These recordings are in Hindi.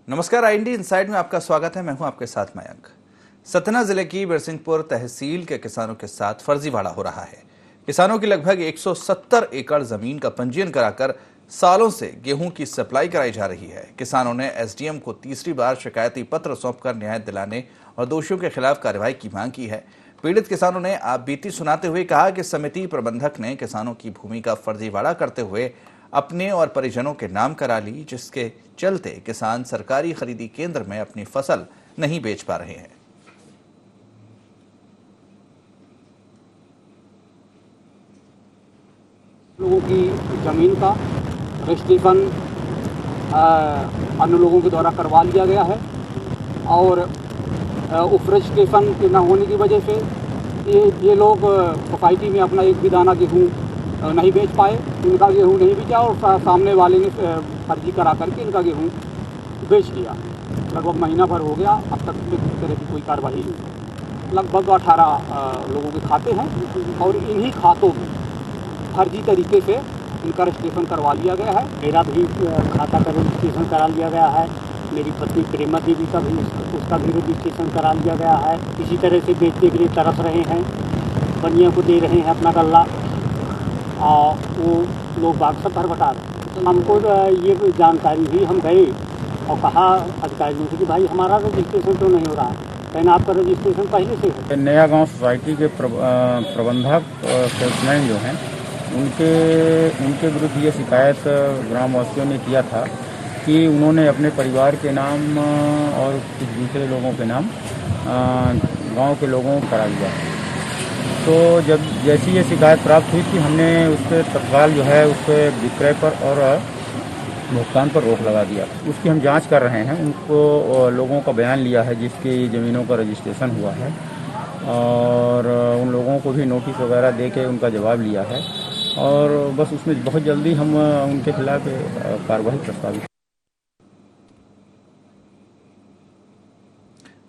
नमस्कार, IND इनसाइड में आपका स्वागत है। मैं हूं आपके साथ मयंक। सतना जिले की बिरसिंहपुर तहसील के किसानों के साथ फर्जीवाड़ा हो रहा है। किसानों की लगभग 170 एकड़ जमीन का पंजीयन कराकर सालों से गेहूं की सप्लाई कराई जा रही है। किसानों ने SDM को तीसरी बार शिकायती पत्र सौंपकर न्याय दिलाने और दोषियों के खिलाफ कार्रवाई की मांग की है। पीड़ित किसानों ने आपबीती सुनाते हुए कहा कि समिति प्रबंधक ने किसानों की भूमि का फर्जीवाड़ा करते हुए अपने और परिजनों के नाम करा ली, जिसके चलते किसान सरकारी खरीदी केंद्र में अपनी फसल नहीं बेच पा रहे हैं। लोगों की जमीन का रजिस्ट्रेशन अन्य लोगों के द्वारा करवा लिया गया है और उस रजिस्ट्रेशन के न होने की वजह से ये लोग सोसाइटी में अपना एक भी दाना गेहूँ नहीं बेच पाए। इनका गेहूँ नहीं बेचा और सामने वाले ने फर्जी करा करके इनका गेहूँ बेच दिया। लगभग महीना भर हो गया, अब तक किसी तरह की कोई कार्रवाई नहीं। लगभग 18 लोगों के खाते हैं और इन्हीं खातों में फर्जी तरीके से इनका रजिस्ट्रेशन करवा लिया गया है। मेरा भी खाता का रजिस्ट्रेशन करा लिया गया है। मेरी पत्नी प्रेमा देवी का भी उसका भी रजिस्ट्रेशन करा लिया गया है। इसी तरह से बेचने के लिए तरस रहे हैं, बनिया को दे रहे हैं अपना गल्ला और वो लोग बाग सब भर बता रहे हैं। हमको ये जानकारी हुई, हम गए और कहा अधिकारियों से कि भाई हमारा रजिस्ट्रेशन तो नहीं हो रहा है। कहना आपका रजिस्ट्रेशन पहले से है। नया गांव सोसाइटी के प्रबंधक सेल्समैन जो हैं उनके विरुद्ध ये शिकायत ग्रामवासियों ने किया था कि उन्होंने अपने परिवार के नाम और कुछ दूसरे लोगों के नाम गांव के लोगों को करा दिया। तो जब जैसी ये शिकायत प्राप्त हुई थी, हमने उस पर तत्काल जो है उस पर विक्रय पर और भुगतान पर रोक लगा दिया। उसकी हम जांच कर रहे हैं। उनको लोगों का बयान लिया है जिसकी ज़मीनों का रजिस्ट्रेशन हुआ है और उन लोगों को भी नोटिस वगैरह दे के उनका जवाब लिया है और बस उसमें बहुत जल्दी हम उनके खिलाफ कार्रवाई प्रस्तावित।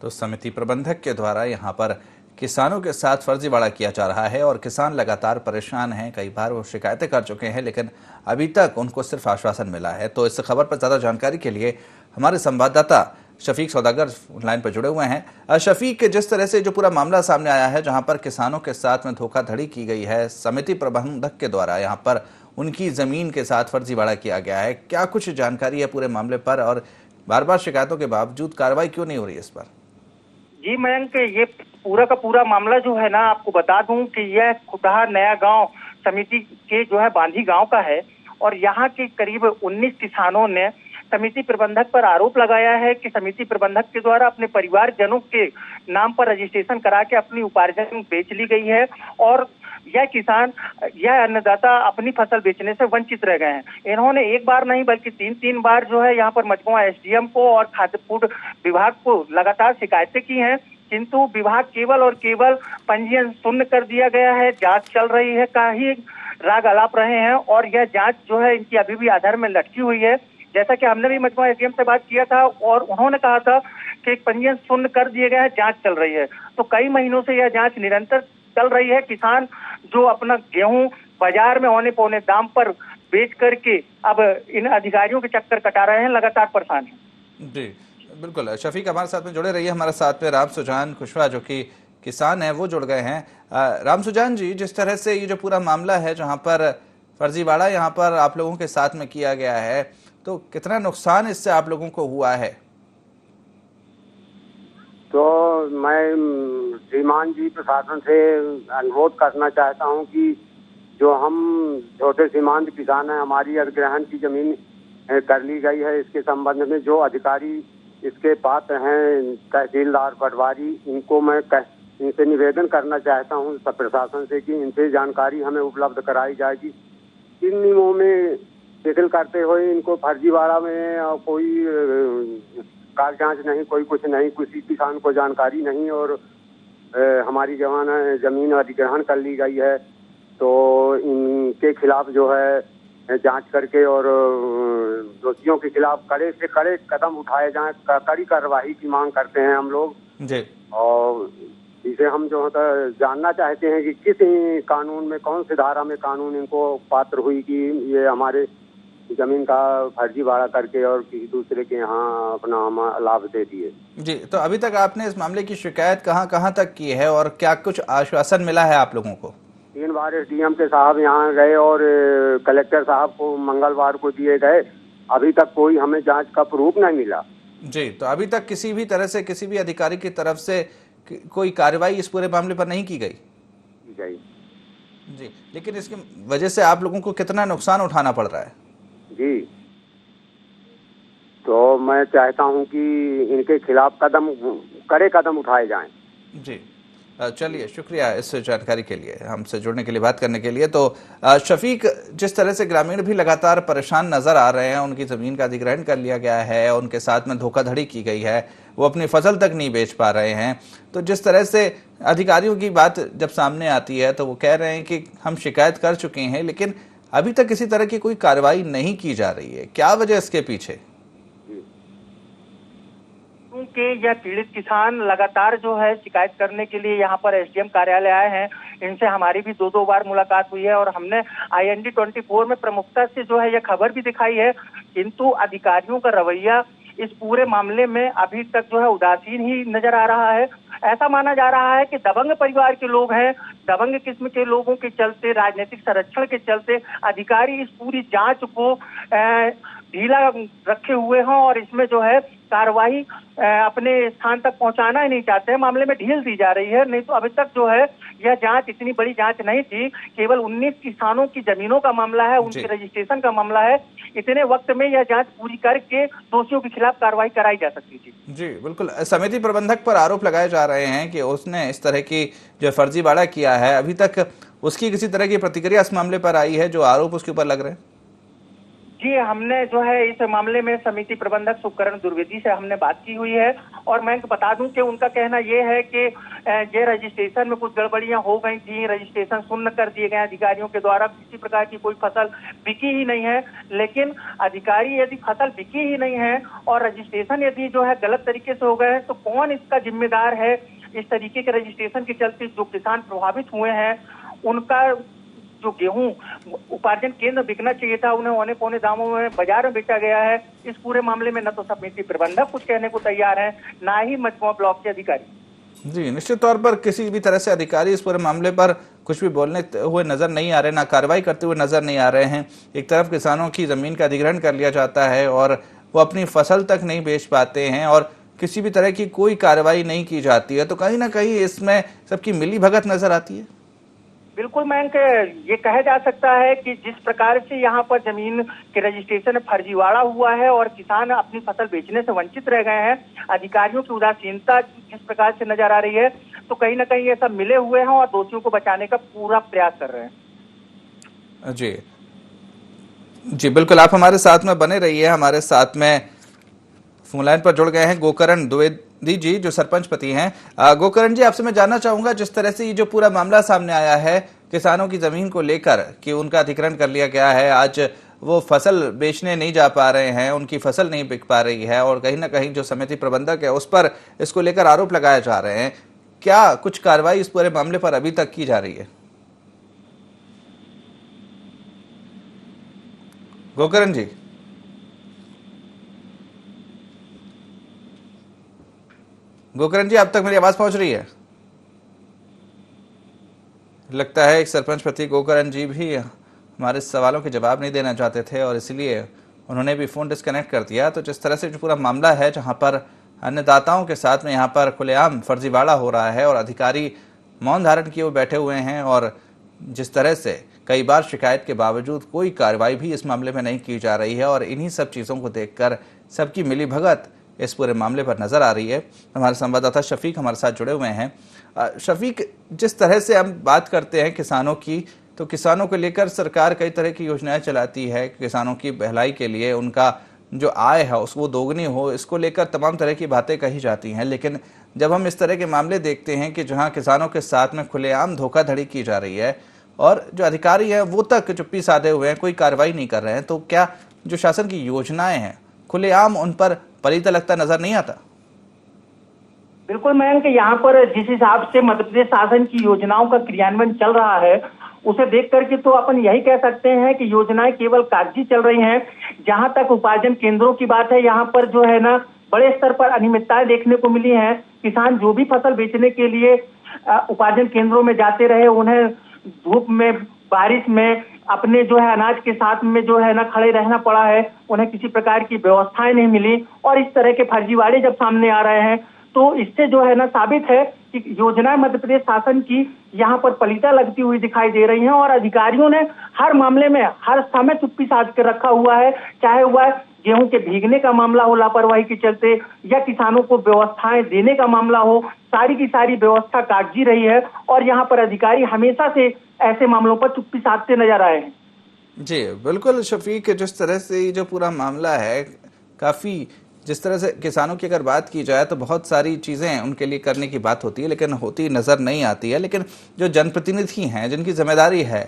तो समिति प्रबंधक के द्वारा यहां पर किसानों के साथ फर्जीवाड़ा किया जा रहा है और किसान लगातार परेशान हैं। कई बार वो शिकायतें कर चुके हैं, लेकिन अभी तक उनको सिर्फ आश्वासन मिला है। तो इस खबर पर ज्यादा जानकारी के लिए हमारे संवाददाता शफीक सौदागर लाइन पर जुड़े हुए हैं। शफीक, जिस तरह से जो पूरा मामला सामने आया है, जहां पर किसानों के साथ में धोखाधड़ी की गई है, समिति प्रबंधक के द्वारा यहां पर उनकी जमीन के साथ फर्जीवाड़ा किया गया है, क्या कुछ जानकारी है पूरे मामले पर और बार बार शिकायतों के बावजूद कार्रवाई क्यों नहीं हो रही है इस पर? जी मयंक, ये पूरा का पूरा मामला जो है ना, आपको बता दूं कि यह खुटहा नया गांव समिति के जो है बांधी गांव का है और यहाँ के करीब 19 किसानों ने समिति प्रबंधक पर आरोप लगाया है कि समिति प्रबंधक के द्वारा अपने परिवारजनों के नाम पर रजिस्ट्रेशन करा के अपनी उपार्जन बेच ली गई है और यह अन्नदाता अपनी फसल बेचने से वंचित रह गए हैं। इन्होंने एक बार नहीं बल्कि तीन बार जो है यहाँ पर मजमुआ SDM को और खाद्य फूड विभाग को लगातार शिकायतें की हैं, किंतु विभाग केवल और केवल पंजीयन शून्य कर दिया गया है। जांच चल रही है का ही राग अलाप रहे हैं और यह जांच जो है इनकी अभी भी आधार में लटकी हुई है। जैसा कि हमने भी मजमुआ SDM से बात किया था और उन्होंने कहा था कि पंजीयन शून्य कर दिए गए हैं, जांच चल रही है। तो कई महीनों से यह जांच निरंतर चल रही है। किसान जो अपना गेहूं बाजार में औने पौने दाम पर बेच करके अब इन अधिकारियों के चक्कर कटा रहे हैं, लगातार परेशान हैं। जी बिल्कुल, शफीक हमारे साथ में जुड़े रहिए। हमारे साथ में राम सुजान कुशवाहा जो कि किसान है वो जुड़ गए हैं। राम सुजान जी, जिस तरह से ये जो पूरा मामला है जहां पर फर्जीवाड़ा यहाँ पर आप लोगों के साथ में किया गया है, तो कितना नुकसान इससे आप लोगों को हुआ है? तो मैं श्रीमान जी प्रशासन से अनुरोध करना चाहता हूं कि जो हम छोटे सीमांत किसान हैं, हमारी अधिग्रहण की जमीन कर ली गई है, इसके संबंध में जो अधिकारी इसके पात्र हैं, तहसीलदार पटवारी, इनसे निवेदन करना चाहता हूं प्रशासन से कि इनसे जानकारी हमें उपलब्ध कराई जाएगी। इन नियमों में शिथिल करते हुए इनको फर्जीवाड़ा में कोई कागज जांच नहीं, कोई कुछ नहीं, किसी किसान को जानकारी नहीं और हमारी जमीन अधिग्रहण कर ली गई है। तो इनके खिलाफ जो है जांच करके और दोषियों के खिलाफ कड़े से कड़े कदम उठाए जाएं, कड़ी कार्रवाई की मांग करते हैं हम लोग जी। और इसे हम जो है जानना चाहते हैं कि किस कानून में, कौन सी धारा में कानून इनको पात्र हुई कि ये हमारे जमीन का फर्जी वाड़ा करके और किसी दूसरे के यहाँ अपना हम लाभ दे दिए। जी, तो अभी तक आपने इस मामले की शिकायत कहाँ कहाँ तक की है और क्या कुछ आश्वासन मिला है आप लोगों को? 3 बार एसडीएम के साहब यहाँ गए और कलेक्टर साहब को मंगलवार को दिए गए, अभी तक कोई हमें जांच का प्रूफ नहीं मिला। जी, तो अभी तक किसी भी तरह से किसी भी अधिकारी की तरफ से कोई कार्रवाई इस पूरे मामले पर नहीं की गई? ठीक है जी, लेकिन इसकी वजह से आप लोगों को कितना नुकसान उठाना पड़ रहा है? जी, तो मैं चाहता हूँ कि इनके खिलाफ कड़े कदम उठाए जाएं। जी, चलिए, शुक्रिया इस जानकारी के लिए, हमसे जुड़ने के लिए, बात करने के लिए। तो शफीक, जिस तरह से ग्रामीण भी लगातार परेशान नजर आ रहे हैं, उनकी जमीन का अधिग्रहण कर लिया गया है, उनके साथ में धोखाधड़ी की गई है, वो अपनी फसल तक नहीं बेच पा रहे हैं, तो जिस तरह से अधिकारियों की बात जब सामने आती है तो वो कह रहे हैं कि हम शिकायत कर चुके हैं, लेकिन अभी तक किसी तरह की कोई कार्रवाई नहीं की जा रही है। क्या वजह इसके पीछे? क्योंकि यह पीड़ित किसान लगातार जो है शिकायत करने के लिए यहाँ पर एसडीएम कार्यालय आए हैं। इनसे हमारी भी 2-2 बार मुलाकात हुई है और हमने IND 24 में प्रमुखता से जो है यह खबर भी दिखाई है, किंतु अधिकारियों का रवैया इस पूरे मामले में अभी तक जो है उदासीन ही नजर आ रहा है। ऐसा माना जा रहा है कि दबंग परिवार के लोग हैं, दबंग किस्म के लोगों के चलते, राजनीतिक संरक्षण के चलते अधिकारी इस पूरी जांच को ढीला रखे हुए हैं और इसमें जो है कार्रवाई अपने स्थान तक पहुंचाना ही नहीं चाहते हैं। मामले में ढील दी जा रही है, नहीं तो अभी तक जो है यह जांच इतनी बड़ी जांच नहीं थी। केवल 19 किसानों की जमीनों का मामला है, उनके रजिस्ट्रेशन का मामला है। इतने वक्त में यह जांच पूरी करके दोषियों के खिलाफ कार्रवाई कराई जा सकती थी। जी बिल्कुल, समिति प्रबंधक पर आरोप लगाए जा रहे हैं कि उसने इस तरह की जो फर्जीवाड़ा किया है, अभी तक उसकी किसी तरह की प्रतिक्रिया इस मामले पर आई है जो आरोप उसके ऊपर लग रहे हैं? जी, हमने जो है इस मामले में समिति प्रबंधक सुकरण द्विवेदी से हमने बात की हुई है और मैं बता दूं कि उनका कहना ये है कि ये रजिस्ट्रेशन में कुछ गड़बड़ियां हो गई थी, रजिस्ट्रेशन शून्य कर दिए गए अधिकारियों के द्वारा, किसी प्रकार की कोई फसल बिकी ही नहीं है। लेकिन अधिकारी यदि फसल बिकी ही नहीं है और रजिस्ट्रेशन यदि जो है गलत तरीके से हो गए हैं तो कौन इसका जिम्मेदार है? इस तरीके के रजिस्ट्रेशन के चलते जो किसान प्रभावित हुए हैं उनका जो गेहूं उपार्जन केंद्र बिकना चाहिए था, उन्हें औने पौने दामों में बाजार में बेचा गया है। इस पूरे मामले में न तो समिति प्रबंधक कुछ कहने को तैयार है, ना ही मजमुआ ब्लॉक के अधिकारी। जी, निश्चित तौर पर किसी भी तरह से अधिकारी इस पूरे मामले पर कुछ भी बोलने हुए नजर नहीं आ रहे, ना कार्रवाई करते हुए नजर नहीं आ रहे हैं। एक तरफ किसानों की जमीन का अधिग्रहण कर लिया जाता है और वो अपनी फसल तक नहीं बेच पाते हैं और किसी भी तरह की कोई कार्रवाई नहीं की जाती है, तो कहीं ना कहीं इसमें सबकी मिलीभगत नजर आती है। बिल्कुल मयंक, ये कहा जा सकता है कि जिस प्रकार से यहाँ पर जमीन के रजिस्ट्रेशन में फर्जीवाड़ा हुआ है और किसान अपनी फसल बेचने से वंचित रह गए हैं, अधिकारियों की उदासीनता जिस प्रकार से नजर आ रही है, तो कहीं ना कहीं ये सब मिले हुए हैं और दोषियों को बचाने का पूरा प्रयास कर रहे हैं। जी जी बिल्कुल, आप हमारे साथ में बने रहिए। हमारे साथ में फोन लाइन पर जुड़ गए हैं गोकरण द्विवेदी जी, जो सरपंच पति हैं। गोकरण जी, आपसे मैं जानना चाहूंगा, जिस तरह से ये जो पूरा मामला सामने आया है किसानों की जमीन को लेकर कि उनका अधिग्रहण कर लिया गया है, आज वो फसल बेचने नहीं जा पा रहे हैं, उनकी फसल नहीं बिक पा रही है और कहीं ना कहीं जो समिति प्रबंधक है उस पर इसको लेकर आरोप लगाए जा रहे हैं, क्या कुछ कार्रवाई इस पूरे मामले पर अभी तक की जा रही है? गोकरण जी, गोकरण जी, अब तक मेरी आवाज पहुंच रही है? लगता है एक सरपंच पति गोकरण जी भी हमारे सवालों के जवाब नहीं देना चाहते थे और इसलिए उन्होंने भी फोन डिस्कनेक्ट कर दिया। तो जिस तरह से जो पूरा मामला है, जहां पर अन्नदाताओं के साथ में यहाँ पर खुलेआम फर्जीवाड़ा हो रहा है और अधिकारी मौन धारण किए हुए बैठे हुए हैं और जिस तरह से कई बार शिकायत के बावजूद कोई कार्रवाई भी इस मामले में नहीं की जा रही है और इन्हीं सब चीज़ों को देखकर सबकी मिलीभगत इस पूरे मामले पर नजर आ रही है। हमारे संवाददाता शफीक हमारे साथ जुड़े हुए हैं। शफीक, जिस तरह से हम बात करते हैं किसानों की, तो किसानों को लेकर सरकार कई तरह की योजनाएं चलाती है, किसानों की भलाई के लिए, उनका जो आय है उसको दोगुनी हो, इसको लेकर तमाम तरह की बातें कही जाती हैं। लेकिन जब हम इस तरह के मामले देखते हैं कि जहाँ किसानों के साथ में खुलेआम धोखाधड़ी की जा रही है और जो अधिकारी हैं वो तक चुप्पी साधे हुए हैं, कोई कार्रवाई नहीं कर रहे हैं, तो क्या जो शासन की योजनाएं हैं खुलेआम उन पर पलीता लगता नजर नहीं आता? बिल्कुल मयंक, यहाँ पर जिस हिसाब से मध्य प्रदेश शासन की योजनाओं का क्रियान्वयन चल रहा है उसे देख करके तो अपन यही कह सकते हैं कि योजनाएं केवल कागजी चल रही हैं। जहां तक उपार्जन केंद्रों की बात है, यहाँ पर जो है ना बड़े स्तर पर अनियमितताएं देखने को मिली हैं। किसान जो भी फसल बेचने के लिए उपार्जन केंद्रों में जाते रहे, उन्हें धूप में, बारिश में अपने जो है अनाज के साथ में जो है ना खड़े रहना पड़ा है। उन्हें किसी प्रकार की व्यवस्थाएं नहीं मिली और इस तरह के फर्जीवाड़े जब सामने आ रहे हैं तो इससे जो है ना साबित है कि योजनाएं मध्य प्रदेश शासन की यहाँ पर पलीता लगती हुई दिखाई दे रही हैं और अधिकारियों ने हर मामले में हर समय चुप्पी साध के रखा हुआ है। चाहे वह गेहूं के भीगने का मामला हो लापरवाही के चलते या किसानों को व्यवस्थाएं देने का मामला हो, सारी की सारी व्यवस्था कागजी रही है और यहाँ पर अधिकारी हमेशा से ऐसे मामलों पर चुप्पी साधते नजर आए हैं। जी बिल्कुल शफीक, जिस तरह से ये जो पूरा मामला है, काफ़ी जिस तरह से किसानों की अगर बात की जाए तो बहुत सारी चीज़ें उनके लिए करने की बात होती है लेकिन होती नज़र नहीं आती है। लेकिन जो जनप्रतिनिधि हैं जिनकी जिम्मेदारी है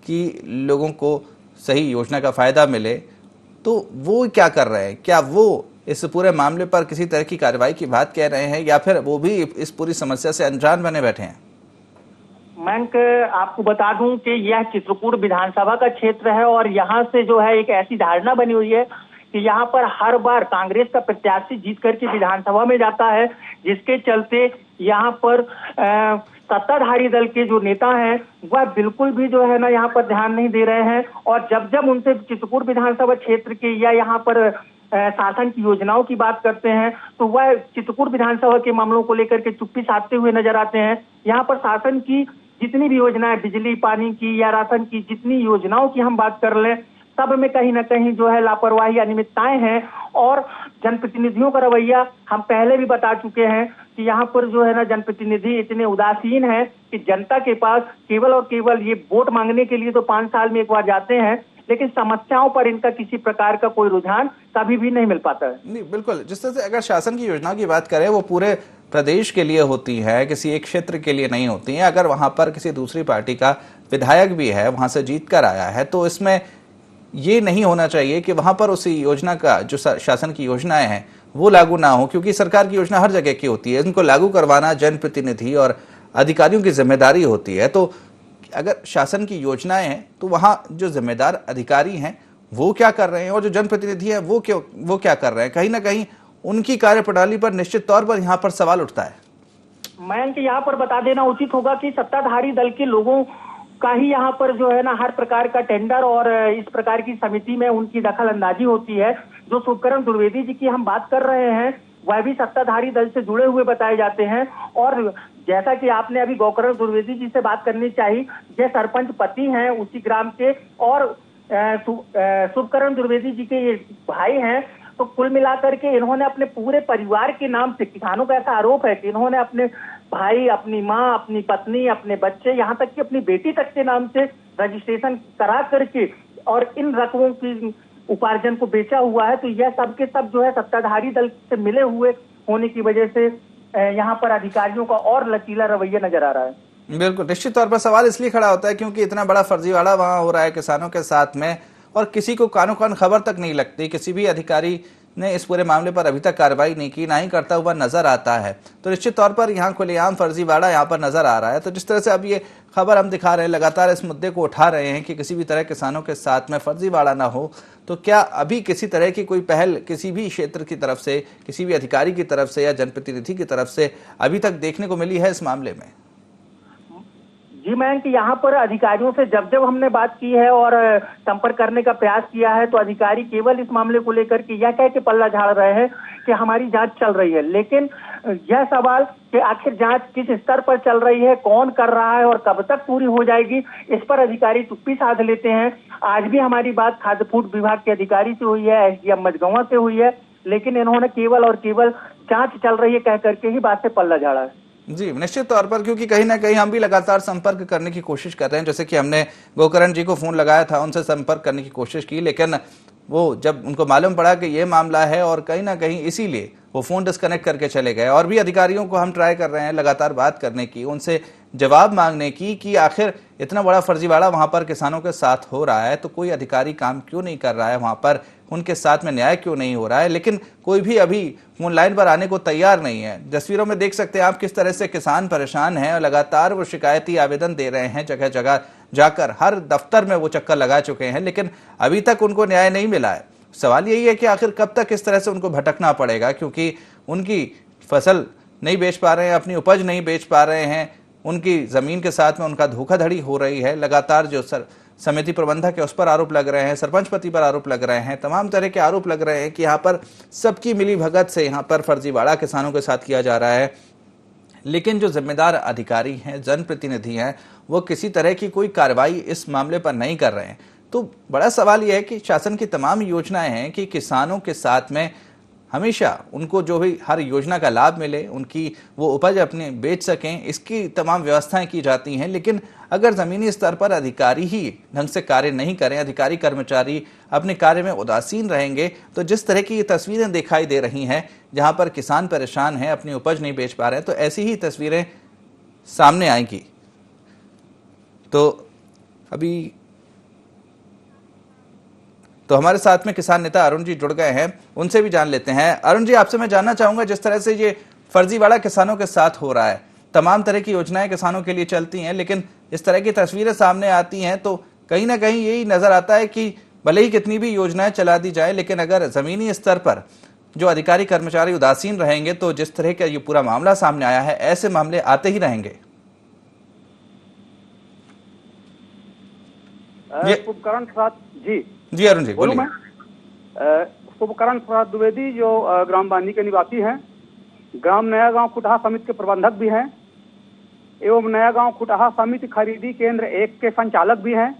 कि लोगों को सही योजना का फ़ायदा मिले, तो वो क्या कर रहे हैं? क्या वो इस पूरे मामले पर किसी तरह की कार्रवाई की बात कह रहे हैं या फिर वो भी इस पूरी समस्या से अनजान बने बैठे हैं? मैं आपको बता दूं कि यह चित्रकूट विधानसभा का क्षेत्र है और यहाँ से जो है एक ऐसी धारणा बनी हुई है कि यहाँ पर हर बार कांग्रेस का प्रत्याशी जीत करके विधानसभा में जाता है, जिसके चलते यहाँ पर सत्ताधारी दल के जो नेता हैं वह बिल्कुल भी जो है ना यहाँ पर ध्यान नहीं दे रहे हैं और जब जब उनसे चित्रकूट विधानसभा क्षेत्र के या यहाँ पर शासन की योजनाओं की बात करते हैं तो वह चित्रकूट विधानसभा के मामलों को लेकर के चुप्पी साधते हुए नजर आते हैं। यहाँ पर शासन की जितनी भी योजनाएं, बिजली पानी की या राशन की जितनी योजनाओं की हम बात कर लें, सब में कहीं ना कहीं जो है लापरवाही, अनियमितताएं हैं और जनप्रतिनिधियों का रवैया हम पहले भी बता चुके हैं कि यहाँ पर जो है ना जनप्रतिनिधि इतने उदासीन हैं कि जनता के पास केवल और केवल ये वोट मांगने के लिए तो 5 साल में एक बार जाते हैं, लेकिन समस्याओं पर इनका किसी प्रकार का कोई रुझान कभी भी नहीं मिल पाता है। नहीं, बिल्कुल। जिस तरह से अगर शासन की योजना की बात करें वो पूरे प्रदेश के लिए होती है, किसी एक क्षेत्र के लिए नहीं होती है। अगर वहां पर किसी दूसरी पार्टी का विधायक भी है, वहां से जीत कर आया है, तो इसमें ये नहीं होना चाहिए कि वहां पर उसी योजना का जो शासन की योजनाएं हैं वो लागू ना हो, क्योंकि सरकार की योजना हर जगह की होती है। इनको लागू करवाना जनप्रतिनिधि और अधिकारियों की जिम्मेदारी होती है। तो अगर शासन की योजनाएं हैं तो वहां जो जिम्मेदार अधिकारी हैं वो क्या कर रहे हैं और जो जनप्रतिनिधि हैं वो क्या कर रहे हैं? कहीं ना कहीं उनकी कार्यप्रणाली पर निश्चित तौर पर यहाँ पर सवाल उठता है। मैं यहाँ पर बता देना उचित होगा कि सत्ताधारी दल के लोगों का ही यहाँ पर जो है ना हर प्रकार का टेंडर और इस प्रकार की समिति में उनकी दखल अंदाजी होती है। जो शुभकरण द्विवेदी जी की हम बात कर रहे हैं वह भी सत्ताधारी दल से जुड़े हुए बताए जाते हैं और जैसा कि आपने अभी गौकरण द्विवेदी जी से बात करनी चाहिए, ये सरपंच पति हैं उसी ग्राम के और शुभकरण द्विवेदी जी के ये भाई हैं। तो कुल मिलाकर के इन्होंने अपने पूरे परिवार के नाम से, किसानों का ऐसा आरोप है कि इन्होंने अपने भाई, अपनी माँ, अपनी पत्नी, अपने बच्चे, यहाँ तक कि अपनी बेटी तक के नाम से रजिस्ट्रेशन करा करके और इन रकमों की उपार्जन को बेचा हुआ है। तो यह सब के सब जो है सत्ताधारी दल से मिले हुए होने की वजह से यहाँ पर अधिकारियों का और लचीला रवैया नजर आ रहा है। बिल्कुल, निश्चित तौर पर सवाल इसलिए खड़ा होता है क्योंकि इतना बड़ा फर्जीवाड़ा वहां हो रहा है किसानों के साथ में और किसी को कानो कान खबर तक नहीं लगती। किसी भी अधिकारी ने इस पूरे मामले पर अभी तक कार्रवाई नहीं की, ना ही करता हुआ नजर आता है। तो निश्चित तौर पर यहाँ खुलेआम फर्जीवाड़ा यहाँ पर नजर आ रहा है। तो जिस तरह से अब ये खबर हम दिखा रहे हैं, लगातार इस मुद्दे को उठा रहे हैं कि किसी भी तरह किसानों के साथ में फर्जीवाड़ा ना हो, तो क्या अभी किसी तरह की कोई पहल किसी भी क्षेत्र की तरफ से, किसी भी अधिकारी की तरफ से या जनप्रतिनिधि की तरफ से अभी तक देखने को मिली है इस मामले में? जी मैं कि यहाँ पर अधिकारियों से जब जब हमने बात की है और संपर्क करने का प्रयास किया है तो अधिकारी केवल इस मामले को लेकर के यह कह के पल्ला झाड़ रहे हैं कि हमारी जांच चल रही है। लेकिन यह सवाल कि आखिर जांच किस स्तर पर चल रही है, कौन कर रहा है और कब तक पूरी हो जाएगी, इस पर अधिकारी चुप्पी साध लेते हैं। आज भी हमारी बात खाद्य फूड विभाग के अधिकारी से हुई है, एसडीएम मझगवां से हुई है, लेकिन इन्होंने केवल और केवल जांच चल रही है कह करके ही बात से पल्ला झाड़ा है। जी निश्चित तौर पर, क्योंकि कहीं ना कहीं हम भी लगातार संपर्क करने की कोशिश कर रहे हैं। जैसे कि हमने गोकरण जी को फोन लगाया था, उनसे संपर्क करने की कोशिश की, लेकिन वो जब उनको मालूम पड़ा कि ये मामला है और कहीं ना कहीं इसीलिए वो फ़ोन डिस्कनेक्ट करके चले गए। और भी अधिकारियों को हम ट्राई कर रहे हैं लगातार बात करने की, उनसे जवाब मांगने की कि आखिर इतना बड़ा फर्जीवाड़ा वहाँ पर किसानों के साथ हो रहा है तो कोई अधिकारी काम क्यों नहीं कर रहा है, वहाँ पर उनके साथ में न्याय क्यों नहीं हो रहा है। लेकिन कोई भी अभी फोन लाइन पर आने को तैयार नहीं है। तस्वीरों में देख सकते हैं आप किस तरह से किसान परेशान हैं और लगातार वो शिकायती आवेदन दे रहे हैं, जगह जगह जाकर हर दफ्तर में वो चक्कर लगा चुके हैं, लेकिन अभी तक उनको न्याय नहीं मिला है। सवाल यही है कि आखिर कब तक इस तरह से उनको भटकना पड़ेगा, क्योंकि उनकी फसल नहीं बेच पा रहे हैं, अपनी उपज नहीं बेच पा रहे हैं, उनकी जमीन के साथ में उनका धोखाधड़ी हो रही है। लगातार जो समिति प्रबंधक है उस पर आरोप लग रहे हैं, सरपंच पति पर आरोप लग रहे हैं, तमाम तरह के आरोप लग रहे हैं कि यहाँ पर सबकी मिली भगत से यहाँ पर फर्जीवाड़ा किसानों के साथ किया जा रहा है। लेकिन जो जिम्मेदार अधिकारी हैं, जनप्रतिनिधि हैं, वो किसी तरह की कोई कार्रवाई इस मामले पर नहीं कर रहे हैं। तो बड़ा सवाल यह है कि शासन की तमाम योजनाएं हैं कि किसानों के साथ में हमेशा उनको जो भी हर योजना का लाभ मिले, उनकी वो उपज अपने बेच सकें, इसकी तमाम व्यवस्थाएं की जाती हैं। लेकिन अगर ज़मीनी स्तर पर अधिकारी ही ढंग से कार्य नहीं करें, अधिकारी कर्मचारी अपने कार्य में उदासीन रहेंगे, तो जिस तरह की ये तस्वीरें दिखाई दे रही हैं जहां पर किसान परेशान हैं, अपनी उपज नहीं बेच पा रहे हैं, तो ऐसी ही तस्वीरें सामने आएंगी। तो हमारे साथ में किसान नेता अरुण जी जुड़ गए हैं, उनसे भी जान लेते हैं। अरुण जी, आपसे मैं जानना चाहूंगा, जिस तरह से ये फर्जीवाड़ा किसानों के साथ हो रहा है, तमाम तरह की योजनाएं किसानों के लिए चलती हैं, लेकिन इस तरह की तस्वीरें सामने आती हैं तो कहीं ना कहीं यही नजर आता है कि भले ही कितनी भी योजनाएं चला दी जाए, लेकिन अगर जमीनी स्तर पर जो अधिकारी कर्मचारी उदासीन रहेंगे तो जिस तरह का ये पूरा मामला सामने आया है, ऐसे मामले आते ही रहेंगे। उपकरण प्रसाद जी अरुण जी बोलिए। उपकरण प्रसाद द्विवेदी जो ग्राम बांधी के निवासी हैं, ग्राम नया गांव खुटहा समिति के प्रबंधक भी हैं एवं नया गांव खुटहा समिति खरीदी केंद्र 1 के संचालक भी हैं।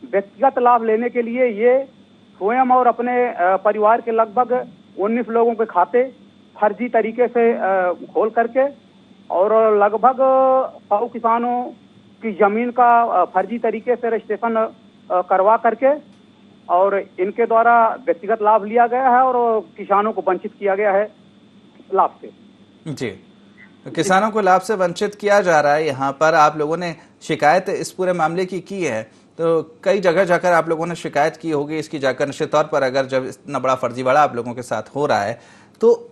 व्यक्तिगत लाभ लेने के लिए ये स्वयं और अपने परिवार के लगभग 19 लोगों के खाते फर्जी तरीके से खोल करके और लगभग 100 किसानों की जमीन का फर्जी तरीके से रजिस्ट्रेशन करवा करके और इनके द्वारा व्यक्तिगत लाभ लिया गया है और किसानों को वंचित किया गया है लाभ से। जी, किसानों को लाभ से वंचित किया जा रहा है। यहाँ पर आप लोगों ने शिकायत इस पूरे मामले की है, तो कई जगह जाकर आप लोगों ने शिकायत की होगी इसकी जाकर। निश्चित तौर पर अगर जब इतना बड़ा फर्जीवाड़ा आप लोगों के साथ हो रहा है, तो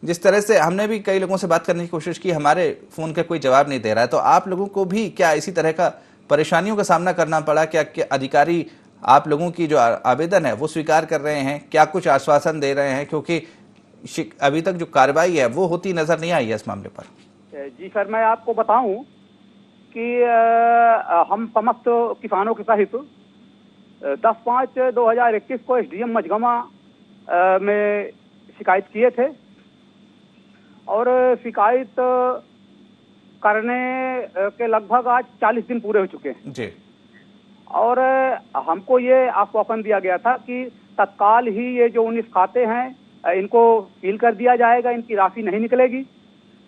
जिस तरह से हमने भी कई लोगों से बात करने की कोशिश की, हमारे फोन का कोई जवाब नहीं दे रहा है, तो आप लोगों को भी क्या इसी तरह का परेशानियों का सामना करना पड़ा? क्या अधिकारी आप लोगों की जो आवेदन है वो स्वीकार कर रहे हैं? क्या कुछ आश्वासन दे रहे हैं? क्योंकि अभी तक जो कार्रवाई है वो होती नजर नहीं आई है इस मामले पर। जी सर, मैं आपको बताऊं कि हम समस्त किसानों के सहित 10/5/2021 को SDM मझगमा में शिकायत किए थे और शिकायत करने के लगभग आज 40 दिन पूरे हो चुके हैं जी। और हमको ये आश्वासन दिया गया था कि तत्काल ही ये जो 19 खाते हैं इनको सील कर दिया जाएगा, इनकी राशि नहीं निकलेगी।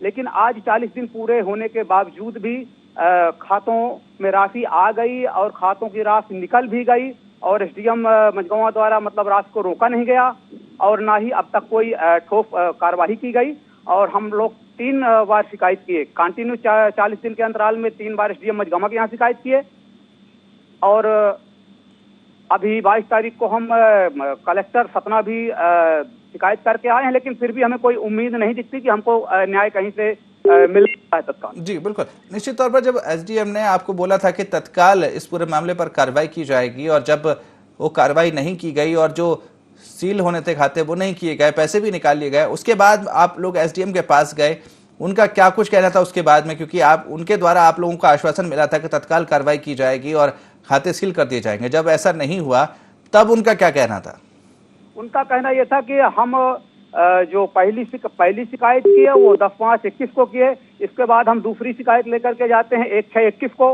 लेकिन आज 40 दिन पूरे होने के बावजूद भी खातों में राशि आ गई और खातों की राशि निकल भी गई और SDM मझगवा द्वारा मतलब राशि को रोका नहीं गया और ना ही अब तक कोई ठोस कार्रवाई की गई। और हम लोग 3 बार शिकायत किए, कंटिन्यू 40 दिन के अंतराल में 3 बार SDM मझगमा के यहाँ शिकायत किए और अभी 22 तारीख को हम कलेक्टर सतना भी शिकायत करके आए हैं, लेकिन फिर भी हमें कोई उम्मीद नहीं दिखती कि हमको न्याय कहीं से मिल सकता है तत्काल। जी बिल्कुल, निश्चित तौर पर जब SDM ने आपको बोला था कि तत्काल इस पूरे मामले पर कार्रवाई की जाएगी और जब वो कार्रवाई नहीं की गई और जो सील होने थे खाते वो नहीं किए गए, पैसे भी निकाल लिए गए, उसके बाद आप लोग SDM के पास गए, उनका क्या कुछ कहना था उसके बाद में? क्योंकि आप उनके द्वारा आप लोगों को आश्वासन मिला था कि तत्काल कार्रवाई की जाएगी और खाते सील कर दिए जाएंगे। जब ऐसा नहीं हुआ तब उनका क्या कहना था? उनका कहना यह था कि हम जो पहली शिकायत की है वो 10/5/21 को किए, इसके बाद हम दूसरी शिकायत लेकर के जाते हैं 1/6/21 को,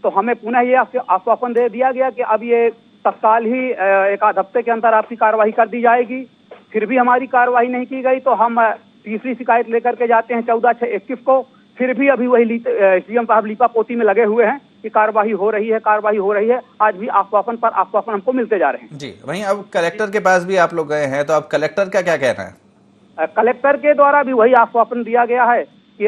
तो हमें पुनः ये आश्वासन दे दिया गया कि अब ये तत्काल ही 1 आध हफ्ते के अंदर आपकी कार्रवाई कर दी जाएगी। फिर भी हमारी कार्रवाई नहीं की गई, तो हम तीसरी शिकायत लेकर के जाते हैं 14/6/21 को। फिर भी अभी वही SDM साहब लीपा पोती में लगे हुए हैं कि कार्रवाई हो रही है। आज भी आश्वासन पर आश्वासन हमको मिलते जा रहे हैं। जी, वहीं अब कलेक्टर के पास भी आप लोग गए हैं, तो अब कलेक्टर का क्या कहना है? कलेक्टर के द्वारा भी वही आश्वासन दिया गया है कि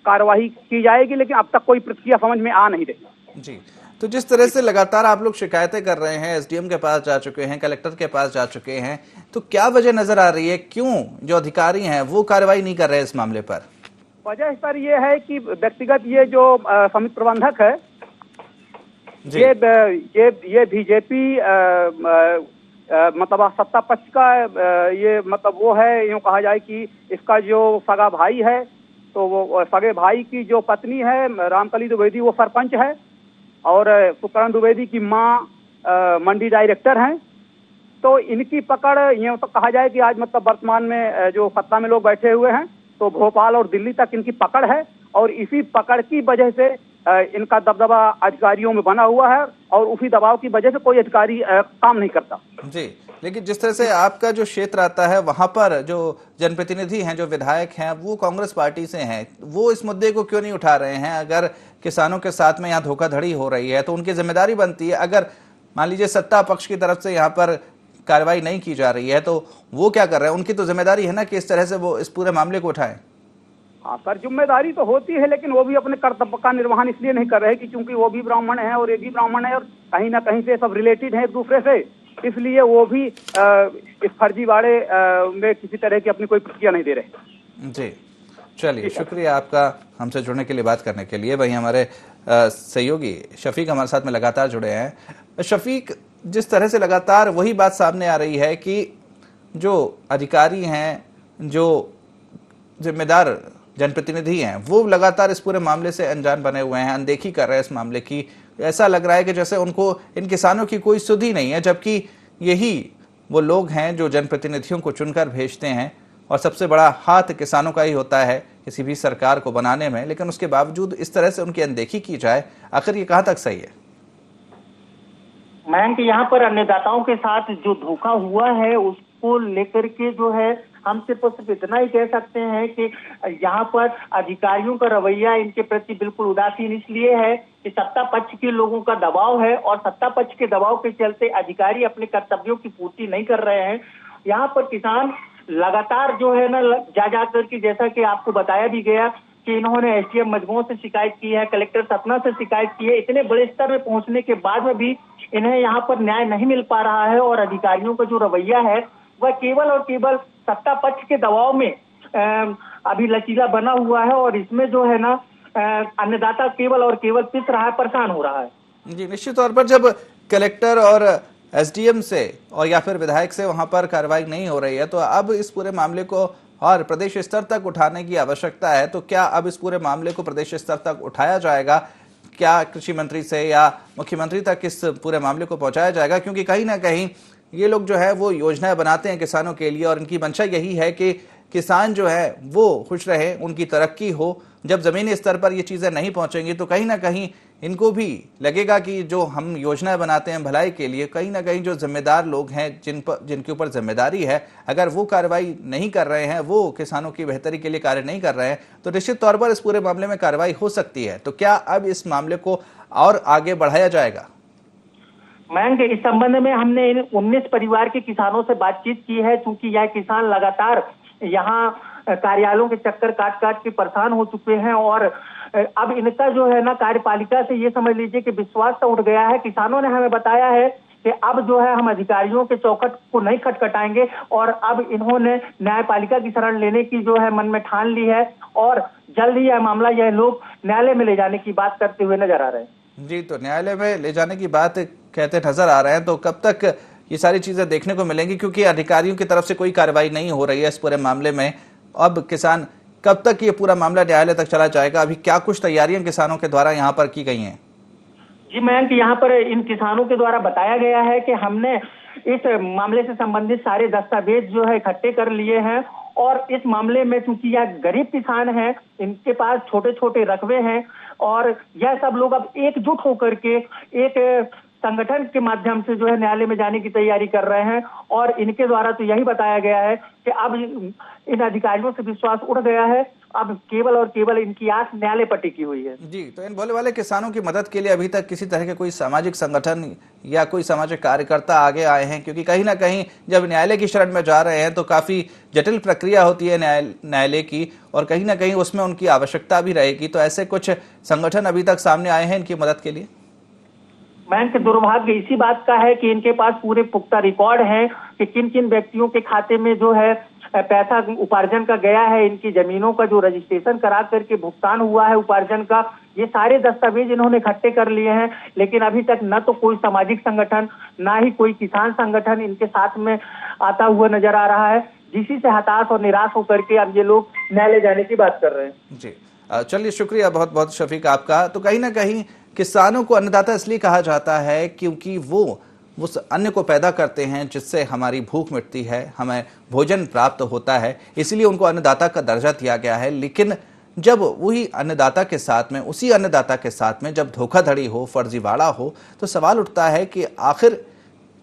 कार्रवाई की जाएगी, लेकिन अब तक कोई प्रतिक्रिया समझ में आ नहीं रही। जी, तो जिस तरह से लगातार आप लोग शिकायतें कर रहे हैं, SDM के पास जा चुके हैं, कलेक्टर के पास जा चुके हैं, तो क्या वजह नजर आ रही है? क्यों जो अधिकारी हैं वो कार्रवाई नहीं कर रहे इस मामले पर? वजह सर ये है कि व्यक्तिगत ये जो समिति प्रबंधक है जी। ये बीजेपी मतलब सत्ता पक्ष का ये मतलब वो है, यूँ कहा जाए कि इसका जो सगा भाई है, तो वो सगे भाई की जो पत्नी है रामकली द्विवेदी, वो सरपंच है, और सुकरण द्विवेदी की माँ मंडी डायरेक्टर हैं। तो इनकी पकड़, यूँ तो कहा जाए कि आज मतलब वर्तमान में जो सत्ता में लोग बैठे हुए हैं, तो भोपाल और दिल्ली तक इनकी पकड़ है, और इसी पकड़ की वजह से इनका दबदबा अधिकारियों में बना हुआ है, और उसी दबाव की वजह से कोई अधिकारी काम नहीं करता। जी, लेकिन जिस तरह से आपका जो क्षेत्र आता है वहां पर जो जनप्रतिनिधि हैं, जो विधायक हैं, वो कांग्रेस पार्टी से हैं, वो इस मुद्दे को क्यों नहीं उठा रहे हैं? अगर किसानों के साथ में यहाँ धोखाधड़ी हो रही है तो उनकी जिम्मेदारी बनती है। अगर मान लीजिए सत्ता पक्ष की तरफ से यहाँ पर कार्रवाई नहीं की जा रही है तो वो क्या कर रहे हैं? उनकी तो जिम्मेदारी है ना कि इस तरह से वो इस पूरे मामले को उठाएं। हाँ सर, जिम्मेदारी तो होती है, लेकिन वो भी अपने कर्तव्य का निर्वहन इसलिए नहीं कर रहे कि चूंकि वो भी ब्राह्मण है और ये भी ब्राह्मण है, और कहीं ना कहीं से सब रिलेटेड है एक दूसरे से, इसलिए वो भी इस फर्जीवाड़े में किसी तरह की अपनी कोई प्रतिक्रिया नहीं दे रहे। जी, चलिए, शुक्रिया आपका हमसे जुड़ने के लिए, बात करने के लिए। वहीं हमारे सहयोगी शफीक हमारे साथ में लगातार जुड़े हैं। शफीक, जिस तरह से लगातार वही बात सामने आ रही है कि जो अधिकारी हैं, जो जिम्मेदार जनप्रतिनिधि हैं, वो लगातार इस पूरे मामले से अनजान बने हुए हैं, अनदेखी कर रहे हैं इस मामले की। ऐसा लग रहा है कि जैसे उनको इन किसानों की कोई सुध ही नहीं है, जबकि यही वो लोग हैं जो जनप्रतिनिधियों को चुनकर भेजते हैं, और सबसे बड़ा हाथ किसानों का ही होता है किसी भी सरकार को बनाने में। लेकिन उसके बावजूद इस तरह से उनकी अनदेखी की जाए, आखिर ये कहाँ तक सही है? मयंक, यहाँ पर अन्नदाताओं के साथ जो धोखा हुआ है उसको लेकर के जो है हम सिर्फ इतना ही कह सकते हैं कि यहाँ पर अधिकारियों का रवैया इनके प्रति बिल्कुल उदासीन इसलिए है कि सत्ता पक्ष के लोगों का दबाव है, और सत्ता पक्ष के दबाव के चलते अधिकारी अपने कर्तव्यों की पूर्ति नहीं कर रहे हैं। यहाँ पर किसान लगातार जो है ना जा करके, जैसा कि आपको बताया भी गया कि इन्होंने एसडीएम मजमू से शिकायत की है, कलेक्टर सतना से शिकायत की है। इतने बड़े स्तर में पहुंचने के बाद में भी इन्हें यहाँ पर न्याय नहीं मिल पा रहा है, और अधिकारियों का जो रवैया है वह केवल और केवल सत्ता पक्ष के दबाव में अभी लचीला बना हुआ है, और इसमें जो है ना अन्नदाता केवल और केवल पिस रहा है, परेशान हो रहा है। जी, निश्चित तौर पर जब कलेक्टर और एसडीएम से और या फिर विधायक से वहां पर कार्रवाई नहीं हो रही है, तो अब इस पूरे मामले को और प्रदेश स्तर तक उठाने की आवश्यकता है। तो क्या अब इस पूरे मामले को प्रदेश स्तर तक उठाया जाएगा? क्या कृषि मंत्री से या मुख्यमंत्री तक इस पूरे मामले को पहुंचाया जाएगा? क्योंकि कहीं ना कहीं ये लोग जो है वो योजनाएं बनाते हैं किसानों के लिए, और इनकी मंशा यही है कि किसान जो है वो खुश रहे, उनकी तरक्की हो। जब जमीनी स्तर पर ये चीजें नहीं पहुंचेंगी तो कहीं ना कहीं इनको भी लगेगा कि जो हम योजनाएं बनाते हैं भलाई के लिए, कहीं ना कहीं जो जिम्मेदार लोग हैं, जिनके ऊपर जिम्मेदारी है, अगर वो कार्रवाई नहीं कर रहे हैं, वो किसानों की बेहतरी के लिए कार्य नहीं कर रहे हैं, तो निश्चित तौर पर इस पूरे मामले में कार्रवाई हो सकती है। तो क्या अब इस मामले को और आगे बढ़ाया जाएगा? मयंक, इस संबंध में हमने इन 19 परिवार के किसानों से बातचीत की है, क्योंकि यह किसान लगातार यहाँ कार्यालयों के चक्कर काट के परेशान हो चुके हैं, और अब इनका जो है ना कार्यपालिका से ये समझ लीजिए कि विश्वास तो उठ गया है। किसानों ने हमें बताया है कि अब जो है हम अधिकारियों के चौखट को नहीं खटखटाएंगे, और अब इन्होंने न्यायपालिका की शरण लेने की जो है मन में ठान ली है, और जल्द ही यह मामला यह लोग न्यायालय में ले जाने की बात करते हुए नजर आ रहे हैं। जी, तो न्यायालय में ले जाने की बात कहते नजर आ रहे हैं, तो कब तक ये सारी चीजें देखने को मिलेंगी? क्योंकि अधिकारियों की तरफ से कोई कार्रवाई नहीं हो रही है इस पूरे मामले में। अब किसान, कब तक ये पूरा मामला न्यायालय तक चला जाएगा? अभी क्या कुछ तैयारियां किसानों के द्वारा यहाँ पर की गई हैं? जी मयंक, यहाँ पर इन किसानों के द्वारा बताया गया है कि हमने इस मामले से संबंधित सारे दस्तावेज जो है इकट्ठे कर लिए हैं, और इस मामले में चूंकि यह गरीब किसान है, इनके पास छोटे छोटे रकबे हैं, और यह सब लोग अब एकजुट होकर के एक संगठन के माध्यम से जो है न्यायालय में जाने की तैयारी कर रहे हैं। और इनके द्वारा तो यही बताया गया है कि अब इन अधिकारियों से विश्वास उठ गया है, अब केवल और केवल इनकी आस न्यायालय पर टिकी हुई है। जी, तो इन भोले वाले किसानों की मदद के लिए अभी तक किसी तरह के कोई सामाजिक संगठन या कोई सामाजिक कार्यकर्ता आगे आए हैं? क्योंकि कहीं ना कहीं जब न्यायालय की शरण में जा रहे हैं तो काफी जटिल प्रक्रिया होती है न्यायालय की, और कहीं ना कहीं उसमें उनकी आवश्यकता भी रहेगी। तो ऐसे कुछ संगठन अभी तक सामने आए हैं इनकी मदद के लिए? बैंक दुर्भाग्य इसी बात का है कि इनके पास पूरे पुख्ता रिकॉर्ड है कि किन किन व्यक्तियों के खाते में जो है पैसा उपार्जन का गया है, इनकी जमीनों का जो रजिस्ट्रेशन करा करके भुगतान हुआ है उपार्जन का, ये सारे दस्तावेज इन्होंने इकट्ठे कर लिए हैं, लेकिन अभी तक न तो कोई सामाजिक संगठन ना ही कोई किसान संगठन इनके साथ में आता हुआ नजर आ रहा है, जिसी से हताश और निराश होकर के अब ये लोग न्यायालय जाने की बात कर रहे हैं। जी चलिए, शुक्रिया बहुत बहुत शफीक आपका। तो कहीं ना कहीं किसानों को अन्नदाता इसलिए कहा जाता है क्योंकि वो उस अन्न को पैदा करते हैं जिससे हमारी भूख मिटती है, हमें भोजन प्राप्त होता है, इसलिए उनको अन्नदाता का दर्जा दिया गया है। लेकिन जब वही अन्नदाता के साथ में, उसी अन्नदाता के साथ में जब धोखाधड़ी हो, फर्जीवाड़ा हो, तो सवाल उठता है कि आखिर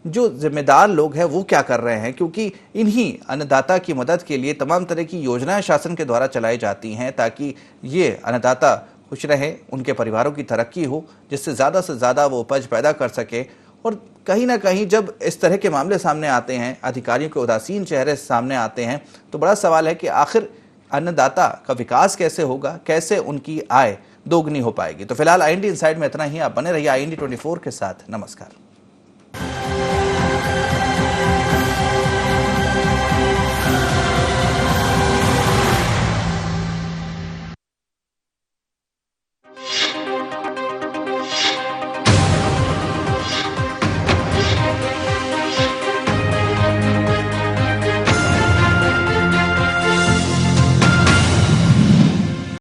जो जिम्मेदार लोग हैं वो क्या कर रहे हैं, क्योंकि इन्हीं अन्नदाता की मदद के लिए तमाम तरह की योजनाएं शासन के द्वारा चलाई जाती हैं ताकि ये अन्नदाता खुश रहें, उनके परिवारों की तरक्की हो, जिससे ज़्यादा से ज़्यादा वो उपज पैदा कर सके। और कहीं ना कहीं जब इस तरह के मामले सामने आते हैं, अधिकारियों के उदासीन चेहरे सामने आते हैं, तो बड़ा सवाल है कि आखिर अन्नदाता का विकास कैसे होगा, कैसे उनकी आय दोगुनी हो पाएगी। तो फिलहाल IND इनसाइड में इतना ही। आप बने रहिए IND 24 के साथ। नमस्कार।